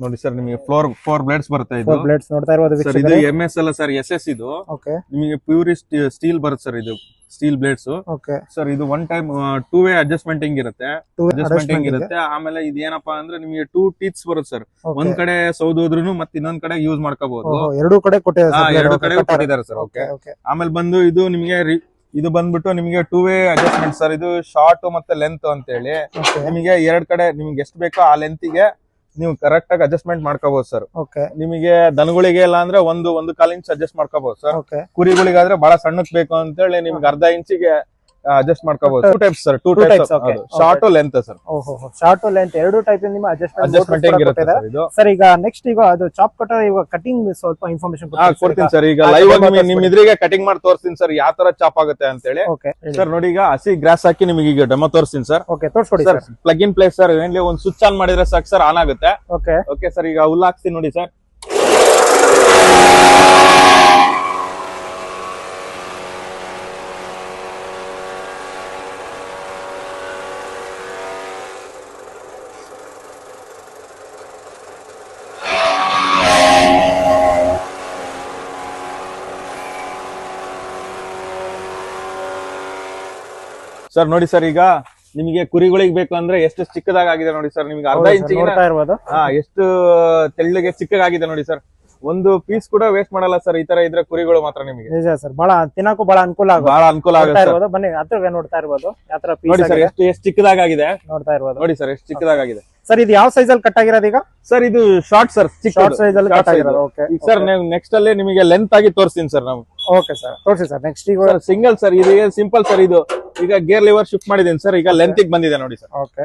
ನೋಡಿ ಸರ್ ನಿಮಗೆ four blades ಬರುತ್ತೆ ಇದು. 4 ಬ್ಲೇಡ್ಸ್ ನೋಡ್ತಾ ಇರೋದು ಸರ್ ಇದು MS ಅಲ್ಲ ಸರ್ SS ಇದು. ಓಕೆ. ನಿಮಗೆ ಪ್ಯೂರಿಸ್ಟ್ ಸ್ಟೀಲ್ ಬರುತ್ತೆ ಸರ್ ಇದು ಸ್ಟೀಲ್ ಬ್ಲೇಡ್ಸ್. ಓಕೆ ಸರ್ ಇದು ಒನ್ ಟೈಮ್ 2 ವೇ ಅಡ್ಜಸ್ಟ್ಮೆಂಟಿಂಗ್ ಇರುತ್ತೆ. ಆಮೇಲೆ ಇದೇನಪ್ಪಾ ಅಂದ್ರೆ ನಿಮಗೆ 2 ಟೀತ್ಸ್ ಬರುತ್ತೆ ಸರ್. ಒಂದ್ ಕಡೆ ಸೌದೋದ್ರೂ ಮತ್ತೆ ಇನ್ನೊಂದ್ ಕಡೆ ಯೂಸ್ ಮಾಡ್ಕೋಬಹುದು. ಎರಡು ಕಡೆ ಕೊಟ್ಟಿದ್ದಾರೆ. ಎರಡು ಕಡೆ ಕೊಟ್ಟಿದ್ದಾರೆ ಸರ್. ಓಕೆ. ಆಮೇಲೆ ಬಂದು ಇದು ನಿಮಗೆ ಇದು ಬಂದ್ಬಿಟ್ಟು ನಿಮಗೆ 2 ವೇ ಅಡ್ಜಸ್ಟ್ಮೆಂಟ್ ಸರ್. ಇದು ಶಾರ್ಟ್ ಮತ್ತೆ ಲೆಂತ್ ಅಂತ ಹೇಳಿ ನಿಮಗೆ ಎರಡ್ ಕಡೆ ನಿಮ್ಗೆ ಎಷ್ಟು ಬೇಕೋ ಆ ಲೆಂತ್ಗೆ ನೀವು ಕರೆಕ್ಟ್ ಆಗಿ ಅಡ್ಜಸ್ಟ್ಮೆಂಟ್ ಮಾಡ್ಕೋಬಹುದು ಸರ್. ನಿಮಗೆ ದನಗಳಿಗೆ ಇಲ್ಲ ಅಂದ್ರೆ ಒಂದು 1/4 ಇಂಚ್ ಅಡ್ಜಸ್ಟ್ ಮಾಡ್ಕೋಬಹುದು ಸರ್. ಕುರಿಗಳಿಗಾದ್ರೆ ಬಹಳ ಸಣ್ಣಕ್ ಬೇಕು ಅಂತ ಹೇಳಿ ನಿಮ್ಗೆ ಅರ್ಧ ಇಂಚಿಗೆ ಅಡ್ಜಸ್ಟ್ ಮಾಡ್ಕೋಬಹುದು. 2 types sir. 2 types short length sir. Short length ಎರಡು ಟೈಪ್ ನಿಮ್ಮ ಅಡ್ಜಸ್ಟ್ಮೆಂಟ್ ಇರುತ್ತೆ ಸರ್. ಈಗ ನೆಕ್ಸ್ಟ್ ಈಗ ಅದು ಚಾಪ್ ಕಟರ್ ಈಗ ಕಟಿಂಗ್ ಸ್ವಲ್ಪ ಇನ್ಫಾರ್ಮೇಶನ್ ಕೊಡ್ತೀನಿ ಸರ್. ಈಗ ಲೈವ್ ಆಗಿ ನಿಮ್ ಇದ್ರಿಗೆ ಕಟಿಂಗ್ ಮಾಡಿ ತೋರಿಸ್ತೀನಿ ಸರ್ ಯಾವ ತರ ಚಾಪ್ ಆಗುತ್ತೆ ಅಂತ ಹೇಳಿ. ಸರ್ ನೋಡಿ ಈಗ ಹಸಿ ಗ್ರಾಸ್ ಹಾಕಿ ನಿಮಗೆ ಈಗ ಡೆಮೋ ತೋರಿಸ್ತೀನಿ ಸರ್. ತೋರಿಸ್ಕೊಡಿ sir. Plug in place sir. ಏನ್ಲಿ ಒಂದು ಸ್ವಿಚ್ ಆನ್ ಮಾಡಿದ್ರೆ ಸಾಕು ಸರ್, ಆನ್ ಆಗುತ್ತೆ. Okay sir. ಈಗ ಹುಲ್ಲು ಹಾಕ್ತೀನಿ ನೋಡಿ ಸರ್. ಸರ್ ನೋಡಿ ಸರ್ ಈಗ ನಿಮಗೆ ಕುರಿಗಳಿಗೆ ಬೇಕು ಅಂದ್ರೆ ಎಷ್ಟು ಚಿಕ್ಕದಾಗಿದೆ ನೋಡಿ ಸರ್. ನಿಮಗೆ ಅರ್ಧ ಇಂಚಿಗೆ ಎಷ್ಟು ತೆಳ್ಳಗೆ ಚಿಕ್ಕದಾಗಿದೆ ನೋಡಿ ಸರ್. ಒಂದು ಪೀಸ್ ಕೂಡ ವೇಸ್ಟ್ ಮಾಡಲ್ಲ ಸರ್. ಈ ತರ ಇದ್ರೆ ಕುರಿಗಳು ಮಾತ್ರ ನಿಮಗೆ ನಿಜ ಸರ್. ಬಹಳ ತಿನ್ನಕ್ಕೂ ಬಹಳ ಅನುಕೂಲ ಆಗುತ್ತೆ. ಬನ್ನಿ ಹತ್ರ ನೋಡ್ತಾ ಇರ್ಬೋದು ಯಾವ ತರ ಪೀಸ್ ನೋಡಿ ಸರ್. ಎಷ್ಟು ಚಿಕ್ಕದಾಗಿದೆ ನೋಡ್ತಾ ಇರ್ಬೋದು. ನೋಡಿ ಸರ್ ಎಷ್ಟು ಚಿಕ್ಕದಾಗಿದೆ ಸರ್. ಇದು ಯಾವ ಸೈಜ್ ಅಲ್ಲಿ ಕಟ್ ಆಗಿರೋದು ಈಗ ಸರ್? ಇದು ಶಾರ್ಟ್ ಸರ್. ಶಾರ್ಟ್ ಸೈಜ್ ಅಲ್ಲಿ ಕಟ್ ಆಗಿರೋದು. ಓಕೆ. ಈಗ ಸರ್ ನೆಕ್ಸ್ಟ್ ಅಲ್ಲಿ ನಿಮಗೆ ಲೆಂತ್ ಆಗಿ ತೋರಿಸ್ತೀನಿ ಸರ್ ನಾವು. ಓಕೆ ಸರ್ ತೋರಿಸಿ ಸರ್. ನೆಕ್ಸ್ಟ್ ಈಗ ಸಿಂಗಲ್ ಸರ್. ಇದು ಸಿಂಪಲ್ ಸರ್. ಇದು ಈಗ ಗೇರ್ ಲಿವರ್ ಶಿಫ್ಟ್ ಮಾಡಿದ್ದೀನಿ ಸರ್. ಈಗ ಲೆಂತ್ ಬಂದಿದೆ ನೋಡಿ ಸರ್. ಓಕೆ.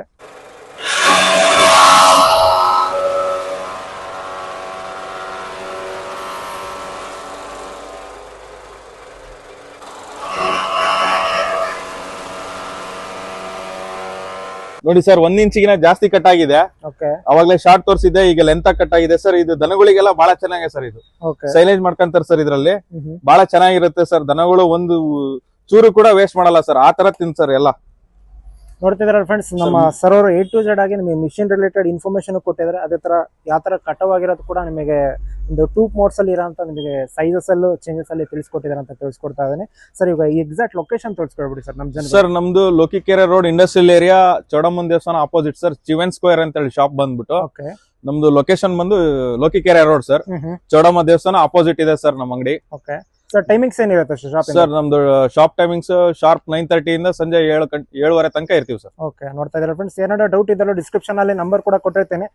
ನೋಡಿ ಸರ್ 1 ಇಂಚಿಗಿನ ಜಾಸ್ತಿ ಕಟ್ ಆಗಿದೆ. ಅವಾಗ್ಲೇ ಶಾರ್ಟ್ ತೋರಿಸಿದ್ದೆ, ಈಗ ಲೆಂತ್ ಕಟ್ ಆಗಿದೆ ಸರ್. ಇದು ದನಗಳಿಗೆಲ್ಲ ಬಹಳ ಚೆನ್ನಾಗಿದೆ ಸರ್. ಇದು ಸೈಲೇಜ್ ಮಾಡ್ಕೊಂತಾರೆ ಸರ್. ಇದ್ರಲ್ಲಿ ಬಹಳ ಚೆನ್ನಾಗಿರುತ್ತೆ ಸರ್. ದನಗಳು ಒಂದು ಚೂರು ಕೂಡ ವೇಸ್ಟ್ ಮಾಡಲ್ಲ ಸರ್. ಆ ತರ ತಿನ್ ಸರ್ ಎಲ್ಲ. ನೋಡ್ತಿದಾರೆ ಫ್ರೆಂಡ್ಸ್, ನಮ್ಮ ಸರ್ ಅವರು A to Z ಆಗಿ ನಿಮಗೆ ಮಿಷಿನ್ ರಿಲೇಟೆಡ್ ಇನ್ಫಾರ್ಮೇಶನ್ ಕೊಟ್ಟಿದ್ದಾರೆ. ಅದೇ ತರ ಯಾವ ತರ ಕಟವ್ ಆಗಿರೋದು ಕೂಡ ನಿಮಗೆ ಒಂದು 2 ಮೋಡ್ಸ್ ಅಲ್ಲಿ ಇರೋಂತ ನಿಮಗೆ ಸೈಜಸ್ ಅಲ್ಲೂ ಚೇಂಜಸ್ ಅಲ್ಲಿ ತಿಳಿಸ್ಕೊಟ್ಟಿದ್ದಾರೆ ಅಂತ ತಿಳಿಸ್ಕೊಡ್ತಾ ಇದ್ದೇನೆ ಸರ್. ಈಗ ಎಕ್ಸಾಕ್ಟ್ ಲೊಕೇಶನ್ ತಿಳಿಸ್ಕೊಡ್ಬಿಡಿ ಸರ್ ನಮ್ಮ ಜನ. ಸರ್ ನಮ್ದು ಲೋಕಿಕೆರೆ ರೋಡ್ ಇಂಡಸ್ಟ್ರಿಯಲ್ ಏರಿಯಾ ಚೌಡಮ್ಮನ ದೇವಸ್ಥಾನ ಅಪೋಸಿಟ್ ಸರ್. ಚಿವೆನ್ ಸ್ಕ್ವೇರ್ ಅಂತ ಹೇಳಿ ಶಾಪ್ ಬಂದ್ಬಿಟ್ಟು. ನಮ್ದು ಲೊಕೇಶನ್ ಬಂದು ಲೋಕಿಕೆರೆ ರೋಡ್ ಸರ್. ಚೌಡಮ್ಮ ದೇವಸ್ಥಾನ ಅಪೋಸಿಟ್ ಇದೆ ಸರ್ ನಮ್ಮ ಅಂಗಡಿ. ಸರ್ ಟೈಮಿಂಗ್ಸ್ ಏನಿರುತ್ತೆ ಶಾಪ್? ಸರ್ ನಮ್ದು ಶಾಪ್ ಟೈಮಿಂಗ್ಸ್ ಶಾರ್ಪ್ 9:30 ಇಂದ ಸಂಜೆ 7:30 ತನಕ ಇರ್ತೀವಿ ಸರ್. ಓಕೆ. ನೋಡ್ತಾ ಇದ್ದಾರೆ ಫ್ರೆಂಡ್ಸ್, ಏನಾದ್ರು ಡೌಟ್ ಇದ್ದರೂ ಡಿಸ್ಕ್ರಿಪ್ಷನ್ ಅಲ್ಲಿ ನಂಬರ್ ಕೂಡ ಕೊಟ್ಟಿರ್ತೇನೆ.